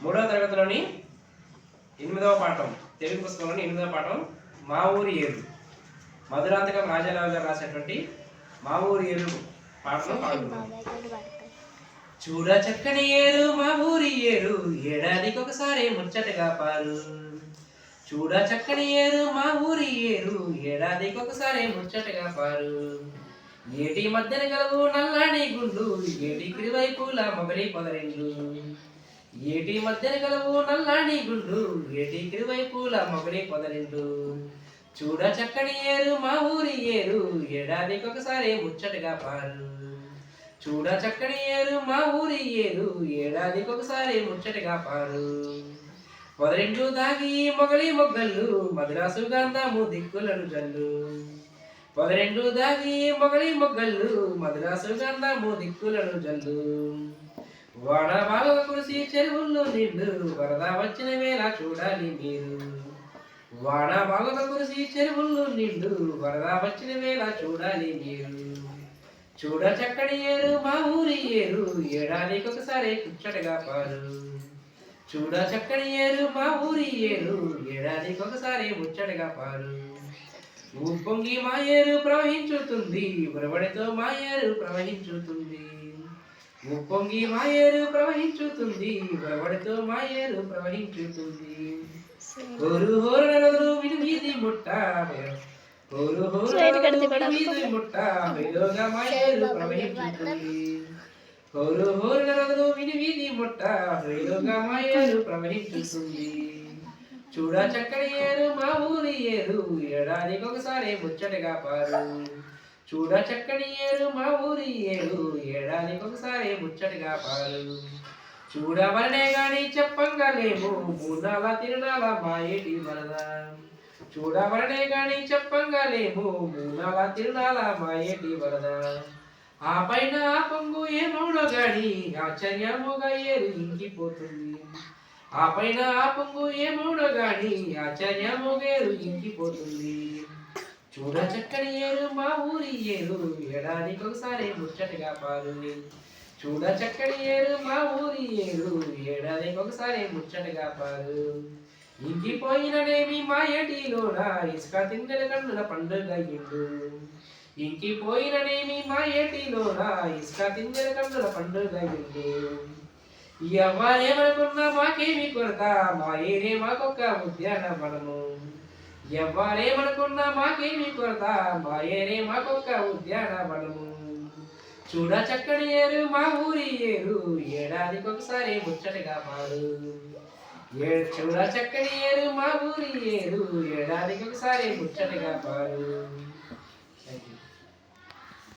మూడవ తరగతిలోని 8వ పాఠం, తెలుగు పుస్తకంలోని 8వ పాఠం మా ఊరి ఏరు. మధురాంతకం రాజారావు గారు రాసినటువంటి మా ఊరి ఏరు పాటను పాడుతున్నాం. చూడ చక్కని ఏరు మా ఊరి ఏరు, ఏడాదికి ఒకసారి ముచ్చటగా పారు. చూడ చక్కని ఏరు మా ఊరి ఏరు, ఏడాదికి ఒకసారి ముచ్చటగా పారు. ఏటి మధ్యన గలవు నల్లాని గుండు, ఏటి కుడివైపులా మొగలి పొదరెండ్లు. ఏటి మధ్యన గలవు నల్లాని గుండు, ఏటి కుడివైపులా మొగలి పొదరెండ్లు. చూడ చక్కని ఏరు మా ఊరి ఏరు, ఏడాదికి ఒకసారి ముచ్చటగా పారు. చూడ చక్కని ఏరు మా ఊరి ఏరు, ఏడాదికి ఒకసారి ముచ్చటగా పారు. పొదరిండు దాగి మొగలి మొగ్గళ్ళు, మధురాసు గంధము దిక్కులను జల్లు. పొదరిండు దాగి మొగలి మొగ్గళ్ళు, మధురాసు గంధము దిక్కులను జల్లు. వాడ బాగా కురిసి చెరువుల్లో నిండు, వరద వచ్చిన వేళ చూడాలి మీరు. వాడ బాగా కురిసి చెరువుల్లో నిండు, వరద వచ్చిన వేళ చూడాలి మీరు. చూడ చక్కని ఏరు మా ఊరి ఏరు, ఏడాదికి ఒకసారి ముచ్చటగా పారు. చూడ చక్కని ఏరు మా ఊరి ఏరు, ఏడాదికి ఒకసారి ముచ్చటగా పారు. ఉప్పొంగి మా ఏరు ప్రవహించుతుంది, ఉరవడితో మా ఏరు ప్రవహించుతుంది. ఉప్పొంగి మా ఏరు ప్రవహించుతుంది, ఉరవడితో మా ఏరు ప్రవహించుతుంది. హోరు హోరు నదులు విని వీధి ముట్ట, హోరు హోరు నదులు వీధి ముట్ట, వేలోగా మా ఏరు ప్రవహించుతుంది. హోరు హోరు నదులు విని వీధి ముట్ట, వేలోగా మా ఏరు ప్రవహించుతుంది. చూడ చక్కని ఏరు మా ఊరి ఏరు, ఏడాదికి ఒకసారి ముచ్చటగా పారు. చూడ చక్కని ఏరు మా ఊరి ఏరు, ఏడాదికి ఒకసారి ముచ్చటగా పారు. చూడవలనే గాని చెప్పంగా లేము, మూనాల తిరునాల మా ఏటి వరద. చూడవలనే గాని చెప్పంగా లేము, మూనాల తిరునాల మా ఏటి వరద. ఆ పైన ఆ పొంగు ఏమౌడో గాని, ఆశ్చర్యముగా ఏరు ఇంకిపోతుంది. ఆ పైన ఆ పొంగు ఏమౌడో గాని, ఆశ్చర్యముగా ఏరు ఇంకిపోతుంది. చూడ చక్కని ఏరు మా ఊరి ఏరు, ఏడాదికి ఒకసారి ముచ్చటగా పారు. చూడ చక్కని ఏరు మా ఊరి ఏరు, ఏడాదికి ఒకసారి ముచ్చటగా పారు. ఇంకిపోయిననేమి మా ఏటిలోన, ఇసుక తిండెల కన్నుల పండుగ ఇండు. ఇంకిపోయిననేమి మా ఏటిలోన, ఇసుక తిండెల కన్నుల పండుగ ఇండు. ఎవ్వరేమనుకున్నా మాకేమి కొరత, మా ఏరే మాకొక్క ఉద్యానవనము. ఎవ్వరేమనుకున్నా మాకేమి కొరత, మా ఏరే మాకొక్క ఉద్యానవనము. చూడ చక్కని ఏరు మా ఊరి ఏరు, ఏడాదికి ఒకసారి ముచ్చటగా పారు. చూడ చక్కని ఏరు మా ఊరి ఏరు, ఏడాదికి ఒకసారి ముచ్చటగా పారు. Thank you.